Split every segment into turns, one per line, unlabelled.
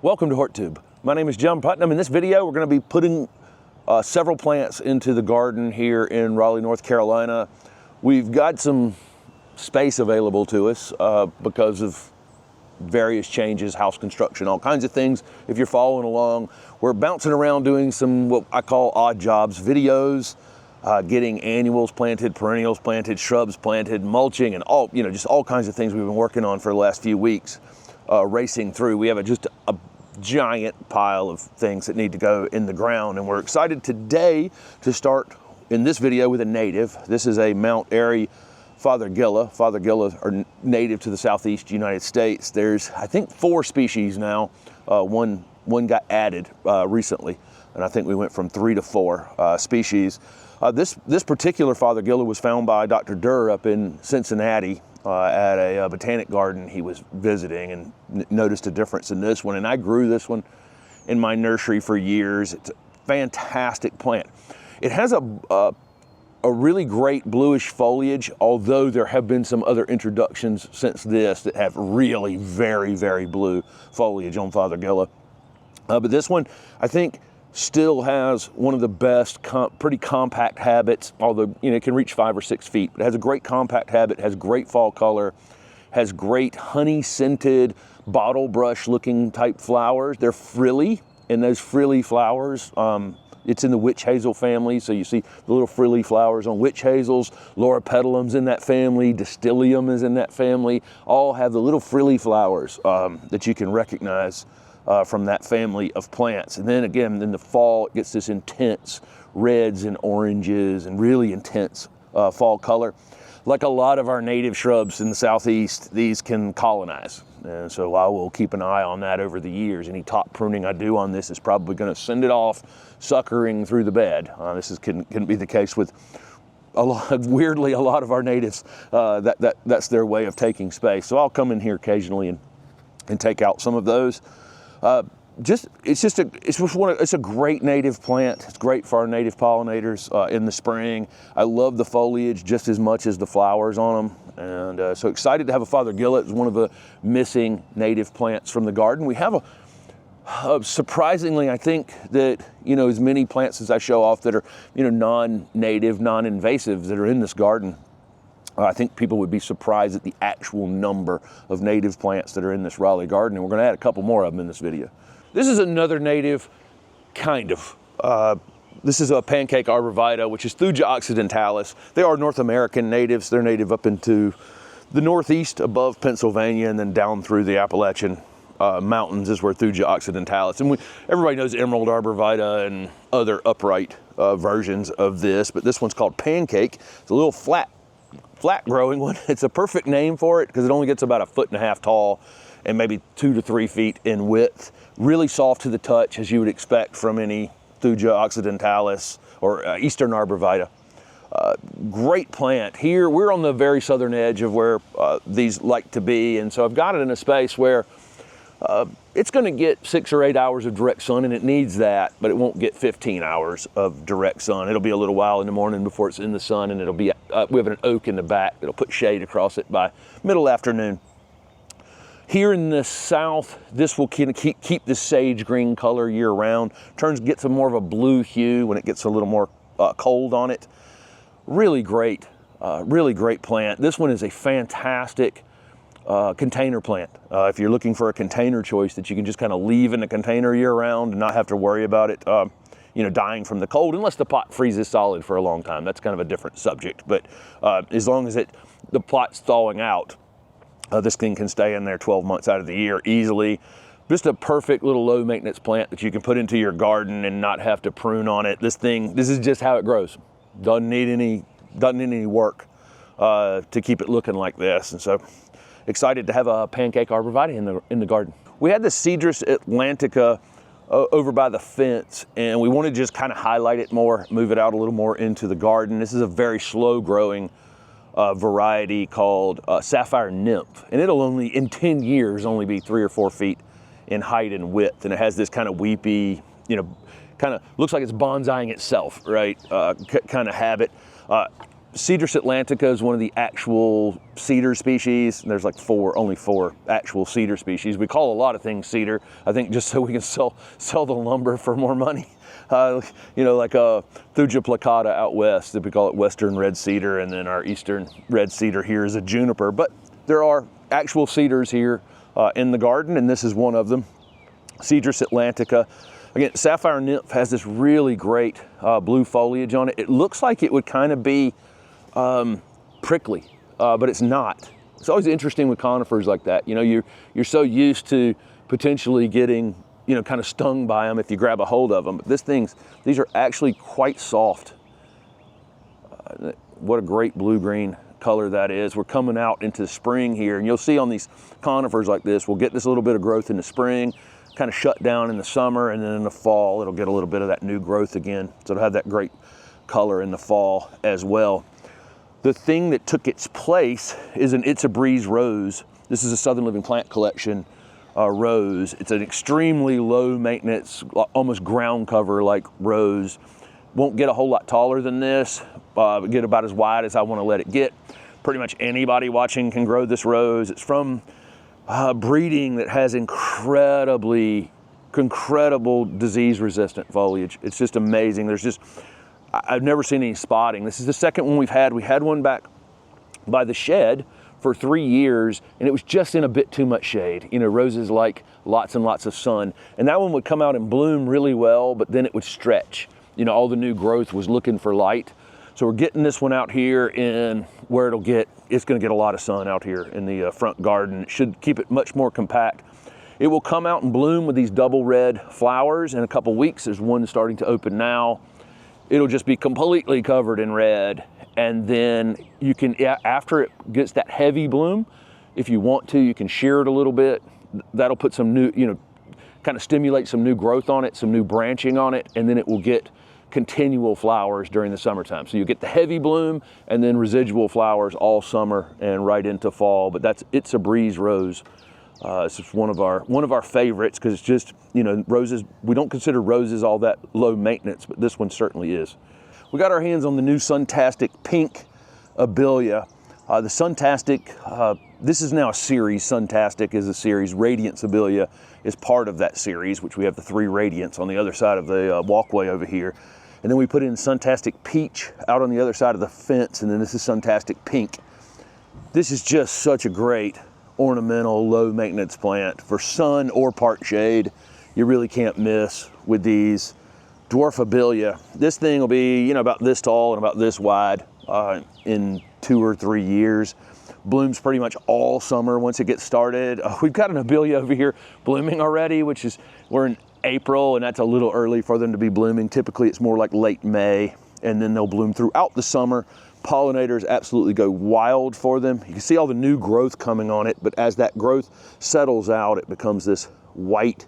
Welcome to HortTube. My name is John Putnam. In this video, we're going to be putting several plants into the garden here in Raleigh, North Carolina. We've got some space available to us because of various changes, house construction, all kinds of things. If you're following along, we're bouncing around doing some what I call odd jobs videos, getting annuals planted, perennials planted, shrubs planted, mulching, and all, just all kinds of things we've been working on for the last few weeks, racing through. We have just a giant pile of things that need to go in the ground, and we're excited today to start in this video with a native. This is a Mount Airy Fothergilla. Fothergilla are native to the southeast United States. There's, I think, 4 species now. One got added recently, and I think we went from 3 to 4 species. This particular Fothergilla was found by Dr. Durr up in Cincinnati at a botanic garden he was visiting, and noticed a difference in this one. And I grew this one in my nursery for years. It's a fantastic plant. It has a really great bluish foliage, although there have been some other introductions since this that have really very, very blue foliage on Fothergilla. But this one, I think, still has one of the best, pretty compact habits, although it can reach 5 or 6 feet. But it has a great compact habit, has great fall color, has great honey-scented, bottle brush looking type flowers. They're frilly, and those frilly flowers, it's in the witch hazel family, so you see the little frilly flowers on witch hazels. Loropetalum's in that family, Distilium is in that family. All have the little frilly flowers that you can recognize from that family of plants. And then again, in the fall, it gets this intense reds and oranges and really intense fall color. Like a lot of our native shrubs in the southeast, these can colonize. And so I will keep an eye on that over the years. Any top pruning I do on this is probably going to send it off suckering through the bed. This can be the case with weirdly, a lot of our natives. That's their way of taking space. So I'll come in here occasionally and take out some of those. It's a great native plant. It's great for our native pollinators in the spring. I love the foliage just as much as the flowers on them. And so excited to have a Fothergilla. It's one of the missing native plants from the garden. We have surprisingly, I think that, as many plants as I show off that are, non-native, non-invasive that are in this garden. I think people would be surprised at the actual number of native plants that are in this Raleigh garden, and we're going to add a couple more of them in this video. This is another native, kind of. This is a Pancake Arbor, which is Thuja occidentalis. They are North American natives. They're native up into the northeast above Pennsylvania, and then down through the Appalachian mountains is where Thuja occidentalis. And everybody knows Emerald Arborvitae and other upright versions of this, but this one's called Pancake. It's a little flat growing one. It's a perfect name for it because it only gets about 1.5 feet tall and maybe 2 to 3 feet in width. Really soft to the touch, as you would expect from any Thuja occidentalis or Eastern Arborvitae. Great plant. Here we're on the very southern edge of where these like to be, and so I've got it in a space where it's going to get 6 or 8 hours of direct sun, and it needs that, but it won't get 15 hours of direct sun. It'll be a little while in the morning before it's in the sun, and it'll be, we have an oak in the back that'll put shade across it by middle afternoon. Here in the south, this will keep the sage green color year round. Gets a more of a blue hue when it gets a little more cold on it. Really great plant. This one is a fantastic container plant. If you're looking for a container choice that you can just kind of leave in a container year round and not have to worry about it, dying from the cold, unless the pot freezes solid for a long time. That's kind of a different subject. But as long as the pot's thawing out, this thing can stay in there 12 months out of the year easily. Just a perfect little low maintenance plant that you can put into your garden and not have to prune on it. This is just how it grows. Doesn't need any work to keep it looking like this. And so excited to have a Pancake Arbor in the garden. We had the Cedrus atlantica over by the fence, and we wanted to just kind of highlight it more, move it out a little more into the garden. This is a very slow growing variety called Sapphire Nymph, and it'll only in 10 years only be 3 or 4 feet in height and width, and it has this kind of weepy, kind of looks like it's bonsaiing itself, right? Kind of habit. Cedar Atlantica is one of the actual cedar species. There's like only four actual cedar species. We call a lot of things cedar, I think, just so we can sell the lumber for more money. You know, like Thuja plicata out west, we call it Western red cedar, and then our Eastern red cedar here is a juniper. But there are actual cedars here in the garden, and this is one of them, Cedar Atlantica. Again, Sapphire Nymph has this really great blue foliage on it. It looks like it would kind of be prickly, but it's not. It's always interesting with conifers like that. You know, you're so used to potentially getting, you know, kind of stung by them if you grab a hold of them. But these are actually quite soft. What a great blue-green color that is. We're coming out into spring here, and you'll see on these conifers like this, we'll get this little bit of growth in the spring, kind of shut down in the summer, and then in the fall, it'll get a little bit of that new growth again. So it'll have that great color in the fall as well. The thing that took its place is an It's a Breeze rose. This is a Southern Living Plant Collection rose. It's an extremely low maintenance, almost ground cover like rose. Won't get a whole lot taller than this, get about as wide as I want to let it get. Pretty much anybody watching can grow this rose. It's from breeding that has incredible disease-resistant foliage. It's just amazing. I've never seen any spotting. This is the second one we've had. We had one back by the shed for 3 years, and it was just in a bit too much shade. You know, roses like lots and lots of sun. And that one would come out and bloom really well, but then it would stretch. You know, all the new growth was looking for light. So we're getting this one out here in where it's gonna get a lot of sun out here in the front garden. It should keep it much more compact. It will come out and bloom with these double red flowers in a couple weeks. There's one starting to open now. It'll just be completely covered in red. And then you can, after it gets that heavy bloom, if you want to, you can shear it a little bit. That'll put some new, you know, kind of stimulate some new growth on it, some new branching on it, and then it will get continual flowers during the summertime. So you get the heavy bloom and then residual flowers all summer and right into fall. But that's It's a Breeze rose. It's just one of our favorites because it's just, you know, roses. We don't consider roses all that low maintenance, but this one certainly is. We got our hands on the new Suntastic pink abilia. The Suntastic, this is now a series. Suntastic is a series. Radiance abilia is part of that series, which we have the 3 Radiance on the other side of the walkway over here. And then we put in Suntastic Peach out on the other side of the fence, and then this is Suntastic Pink. This is just such a great ornamental, low maintenance plant for sun or part shade. You really can't miss with these. Dwarf abilia. This thing will be, you know, about this tall and about this wide in 2 or 3 years. Blooms pretty much all summer once it gets started. We've got an abilia over here blooming already, we're in April, and that's a little early for them to be blooming. Typically it's more like late May, and then they'll bloom throughout the summer. Pollinators absolutely go wild for them. You can see all the new growth coming on it, but as that growth settles out, it becomes this white,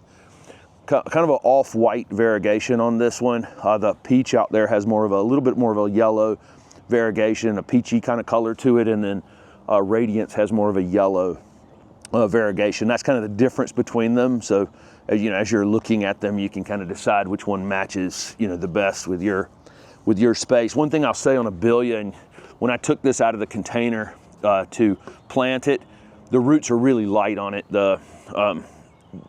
kind of an off-white variegation on this one. The peach out there has a little bit more of a yellow variegation, a peachy kind of color to it, and then Radiance has more of a yellow variegation. That's kind of the difference between them. So, you know, as you're looking at them, you can kind of decide which one matches, you know, the best with your space. One thing I'll say on abilia, and when I took this out of the container to plant it, the roots are really light on it.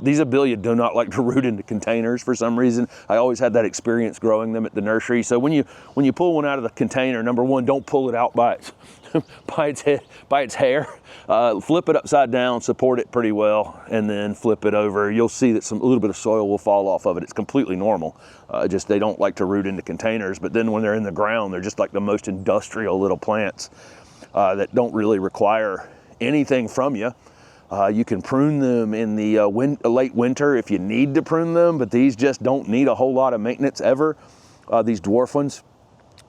These abilia do not like to root into containers for some reason. I always had that experience growing them at the nursery. So when you pull one out of the container, number one, don't pull it out by its hair. Flip it upside down, support it pretty well, and then flip it over. You'll see that a little bit of soil will fall off of it. It's completely normal. Just they don't like to root into containers. But then when they're in the ground, they're just like the most industrial little plants that don't really require anything from you. You can prune them in the late winter if you need to prune them, but these just don't need a whole lot of maintenance ever, these dwarf ones.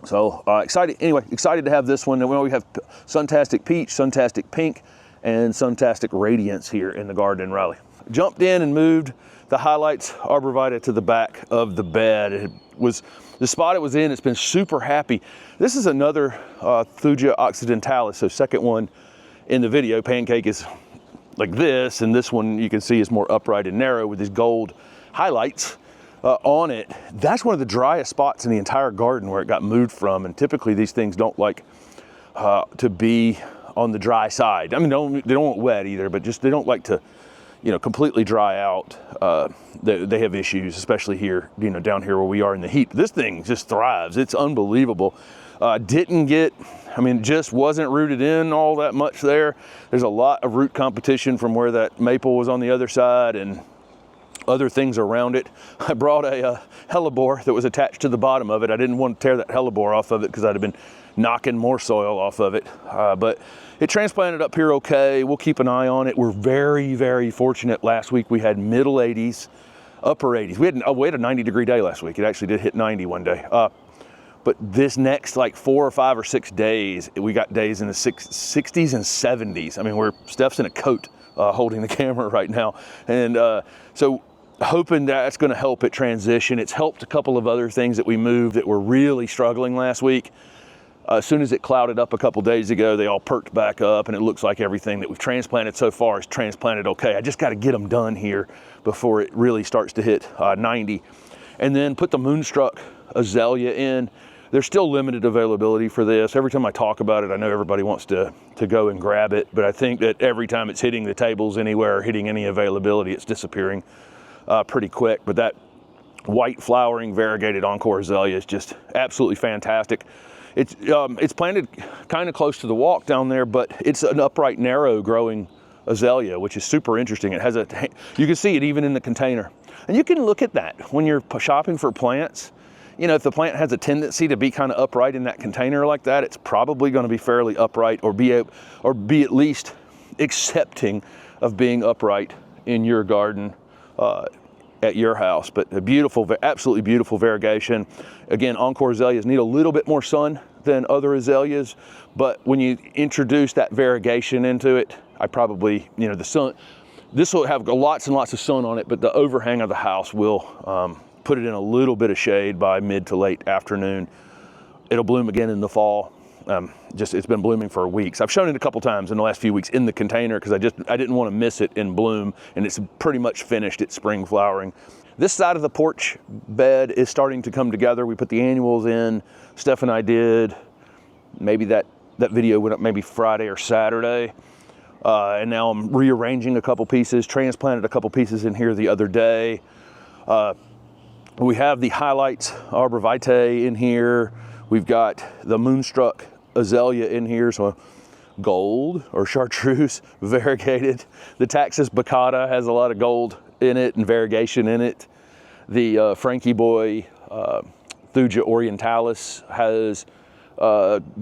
So excited to have this one. And we have Suntastic Peach, Suntastic Pink, and Suntastic Radiance here in the garden in Raleigh. Jumped in and moved the Highlights Arborvitae to the back of the bed. It was the spot it was in. It's been super happy. This is another Thuja occidentalis, so second one in the video. Pancake is like this, and this one you can see is more upright and narrow with these gold highlights on it. That's one of the driest spots in the entire garden where it got moved from, and typically these things don't like to be on the dry side. I mean, they don't want wet either, but just they don't like to, you know, completely dry out. They have issues, especially here, you know, down here where we are in the heat. This thing just thrives. It's unbelievable. Didn't get, I mean, just wasn't rooted in all that much there. There's a lot of root competition from where that maple was on the other side and other things around it. I brought a hellebore that was attached to the bottom of it. I didn't want to tear that hellebore off of it because I'd have been knocking more soil off of it. But it transplanted up here okay. We'll keep an eye on it. We're very, very fortunate. Last week we had middle 80s, upper 80s. We had a 90-degree day last week. It actually did hit 90 one day. But this next like 4 or 5 or 6 days, we got days in the 60s and 70s. I mean, Steph's in a coat holding the camera right now. And so hoping that's gonna help it transition. It's helped a couple of other things that we moved that were really struggling last week. As soon as it clouded up a couple days ago, they all perked back up, and it looks like everything that we've transplanted so far is transplanted okay. I just got to get them done here before it really starts to hit 90. And then put the Moonstruck azalea in. There's still limited availability for this. Every time I talk about it, I know everybody wants to go and grab it, but I think that every time it's hitting the tables anywhere or hitting any availability, it's disappearing pretty quick. But that white flowering variegated Encore azalea is just absolutely fantastic. It's planted kind of close to the walk down there, but it's an upright, narrow growing azalea, which is super interesting. It has you can see it even in the container. And you can look at that when you're shopping for plants. You know, if the plant has a tendency to be kind of upright in that container like that, it's probably going to be fairly upright or be at least accepting of being upright in your garden at your house. But a beautiful, absolutely beautiful variegation. Again, Encore azaleas need a little bit more sun than other azaleas, but when you introduce that variegation into it, I probably, you know, the sun, this will have lots and lots of sun on it, but the overhang of the house will put it in a little bit of shade by mid to late afternoon. It'll bloom again in the fall. It's been blooming for weeks. I've shown it a couple times in the last few weeks in the container because I didn't want to miss it in bloom, and it's pretty much finished its spring flowering. This side of the porch bed is starting to come together. We put the annuals in. Steph and I did. Maybe that video went up maybe Friday or Saturday. And now I'm rearranging a couple pieces, transplanted a couple pieces in here the other day. We have the Highlights Arbor Vitae in here. We've got the Moonstruck azalea in here, so gold or chartreuse variegated. The Taxus baccata has a lot of gold in it and variegation in it. The Frankie Boy Thuja orientalis has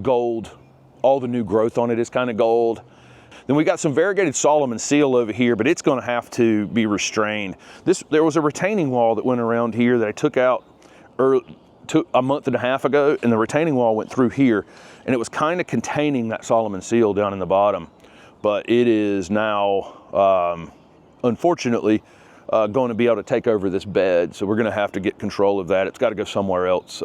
gold. All the new growth on it is kind of gold. Then we got some variegated Solomon seal over here, but it's going to have to be restrained. There was a retaining wall that went around here that I took out a month and a half ago, and the retaining wall went through here, and it was kind of containing that Solomon seal down in the bottom. But it is now, unfortunately, going to be able to take over this bed, so we're going to have to get control of that. It's got to go somewhere else.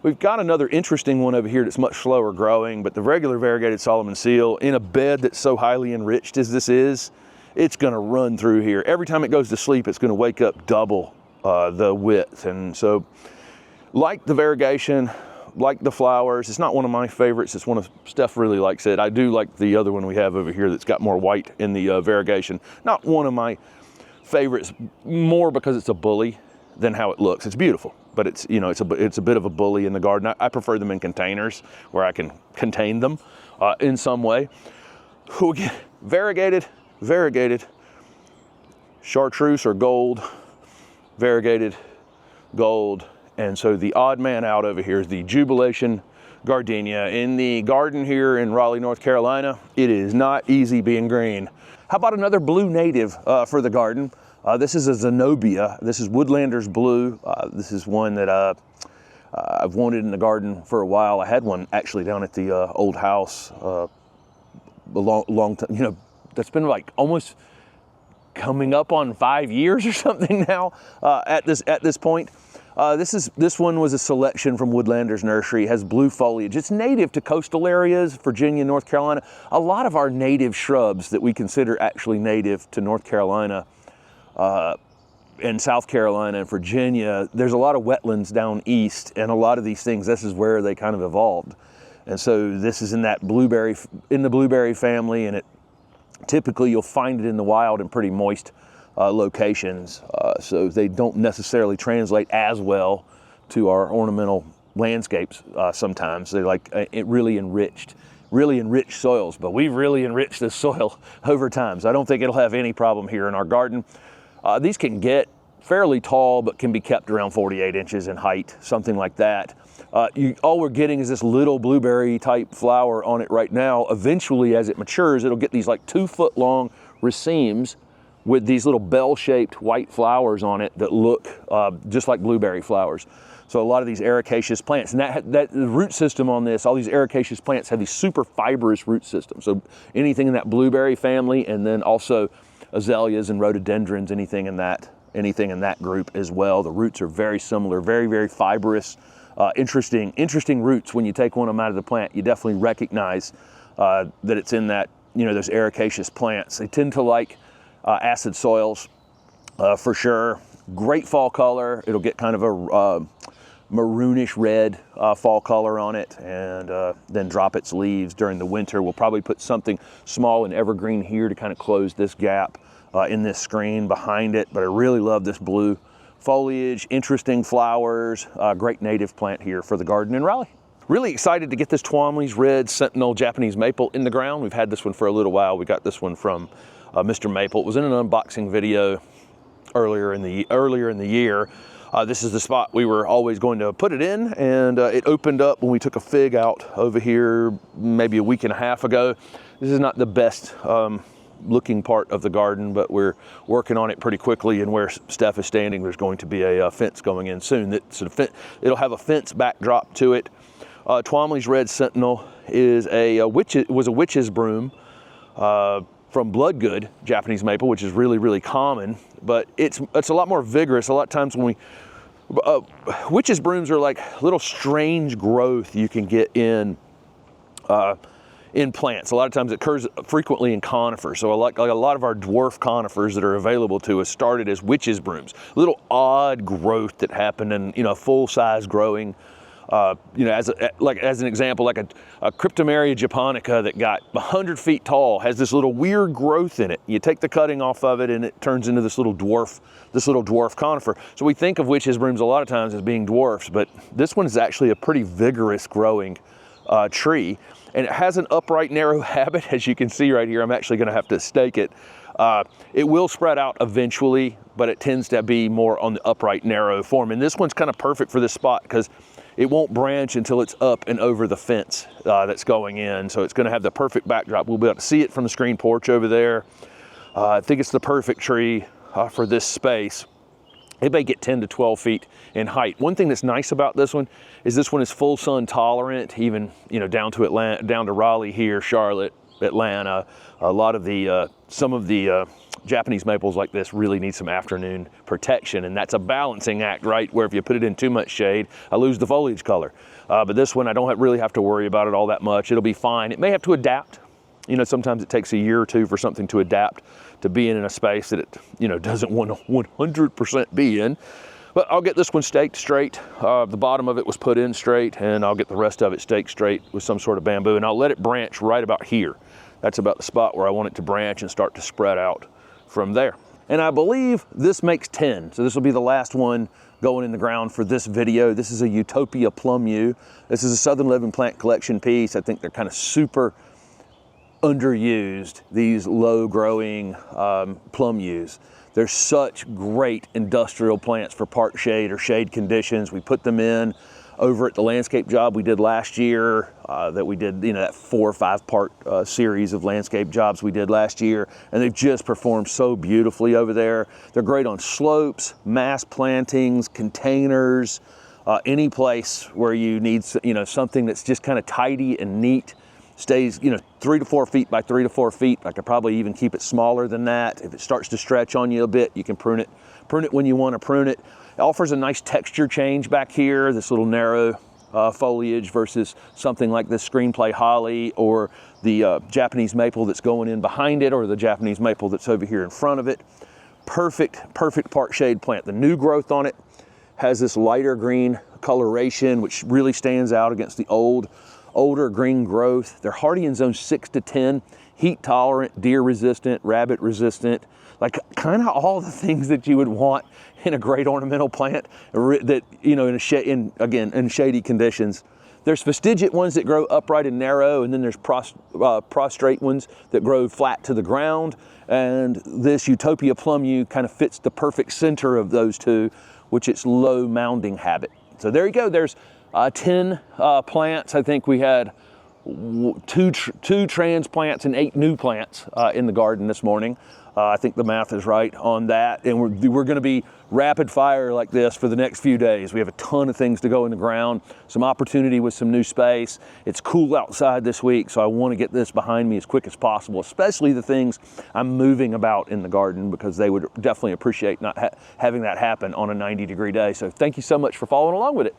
We've got another interesting one over here that's much slower growing, but the regular variegated Solomon seal in a bed that's so highly enriched as this is, it's going to run through here. Every time it goes to sleep, it's going to wake up double the width. And so, like the variegation, like the flowers, it's not one of my favorites. It's one of Steph really likes it. I do like the other one we have over here that's got more white in the variegation. Not one of my favorites, more because it's a bully than how it looks. It's beautiful, but it's, you know, it's a bit of a bully in the garden. I prefer them in containers where I can contain them in some way. Again, variegated, chartreuse or gold, variegated, gold. And so the odd man out over here is the Jubilation gardenia. In the garden here in Raleigh, North Carolina, it is not easy being green. How about another blue native for the garden? This is a Zenobia. This is Woodlanders Blue. This is one that I've wanted in the garden for a while. I had one actually down at the old house a long time. You know, that's been like almost coming up on 5 years or something now at this point. This one was a selection from Woodlanders Nursery. It has blue foliage. It's native to coastal areas, Virginia, North Carolina. A lot of our native shrubs that we consider actually native to North Carolina and South Carolina and Virginia, there's a lot of wetlands down east, and a lot of these things, this is where they kind of evolved. And so this is in that in the blueberry family, and typically you'll find it in the wild in pretty moist locations. So they don't necessarily translate as well to our ornamental landscapes sometimes. They're like really enriched soils, but we've really enriched this soil over time. So I don't think it'll have any problem here in our garden. These can get fairly tall, but can be kept around 48 inches in height, something like that. All we're getting is this little blueberry type flower on it right now. Eventually, as it matures, it'll get these like 2-foot long racemes with these little bell-shaped white flowers on it that look just like blueberry flowers. So a lot of these ericaceous plants, and the root system on this, all these ericaceous plants have these super fibrous root systems. So anything in that blueberry family, and then also azaleas and rhododendrons, anything in that group as well. The roots are very similar, very, very fibrous, interesting roots. When you take one of them out of the plant, you definitely recognize that it's in that, those ericaceous plants. They tend to like acid soils for sure. Great fall color. It'll get kind of a maroonish red fall color on it, and then drop its leaves during the winter. We'll probably put something small and evergreen here to kind of close this gap in this screen behind it. But I really love this blue foliage, interesting flowers, great native plant here for the garden in Raleigh. Really excited to get this TWs Red Sentinel Japanese maple in the ground. We've had this one for a little while. We got this one from Mr. Maple. It was in an unboxing video earlier in the year. This is the spot we were always going to put it in, and it opened up when we took a fig out over here maybe a week and a half ago. This is not the best looking part of the garden, but we're working on it pretty quickly, and where Steph is standing, there's going to be a fence going in soon. It'll have a fence backdrop to it. TWs Red Sentinel was a witch's broom from Bloodgood Japanese maple, which is really, really common, but it's a lot more vigorous. A lot of times when witch's brooms are like little strange growth you can get in plants. A lot of times it occurs frequently in conifers. So like a lot of our dwarf conifers that are available to us started as witch's brooms, little odd growth that happened in full-size growing. As an example, like a Cryptomeria japonica that got 100 feet tall has this little weird growth in it. You take the cutting off of it, and it turns into this little dwarf conifer. So we think of witch's brooms a lot of times as being dwarfs, but this one is actually a pretty vigorous growing tree, and it has an upright, narrow habit. As you can see right here, I'm actually going to have to stake it. It will spread out eventually, but it tends to be more on the upright, narrow form. And this one's kind of perfect for this spot because it won't branch until it's up and over the fence that's going in. So it's going to have the perfect backdrop. We'll be able to see it from the screen porch over there. I think it's the perfect tree for this space. It may get 10 to 12 feet in height. One thing that's nice about this one is full sun tolerant, even down to Atlanta, down to Raleigh here, Charlotte, Atlanta. A lot of some of the Japanese maples like this really need some afternoon protection, and that's a balancing act, right? Where if you put it in too much shade, I lose the foliage color. But this one, I don't really have to worry about it all that much. It'll be fine. It may have to adapt. Sometimes it takes a year or two for something to adapt to being in a space that it, doesn't want to 100% be in. But I'll get this one staked straight. The bottom of it was put in straight, and I'll get the rest of it staked straight with some sort of bamboo, and I'll let it branch right about here. That's about the spot where I want it to branch and start to spread out from there. And I believe this makes 10. So this will be the last one going in the ground for this video. This is a Utopia Plum U. This is a Southern Living Plant Collection piece. I think they're kind of super underused, these low growing plum U's. They're such great industrial plants for park shade or shade conditions. We put them in over at the landscape job we did last year, that we did, that 4 or 5 part series of landscape jobs we did last year, and they've just performed so beautifully over there. They're great on slopes, mass plantings, containers, any place where you need, something that's just kind of tidy and neat. Stays, 3 to 4 feet by 3 to 4 feet. I could probably even keep it smaller than that. If it starts to stretch on you a bit, you can prune it when you want to prune it. It offers a nice texture change back here, this little narrow foliage versus something like this screenplay holly or the Japanese maple that's going in behind it, or the Japanese maple that's over here in front of it. Perfect park shade plant. The new growth on it has this lighter green coloration, which really stands out against the old older green growth. They're hardy in zone 6 to 10, heat tolerant, deer resistant, rabbit resistant, like kind of all the things that you would want in a great ornamental plant that, you know, in shady conditions. There's fastigiate ones that grow upright and narrow, and then there's prostrate ones that grow flat to the ground. And this Utopia Plum U kind of fits the perfect center of those two, which its low mounding habit. So there you go. There's 10 plants. I think we had two transplants and 8 new plants in the garden this morning. I think the math is right on that. And we're going to be rapid fire like this for the next few days. We have a ton of things to go in the ground, some opportunity with some new space. It's cool outside this week, so I want to get this behind me as quick as possible, especially the things I'm moving about in the garden, because they would definitely appreciate not having that happen on a 90-degree day. So thank you so much for following along with it.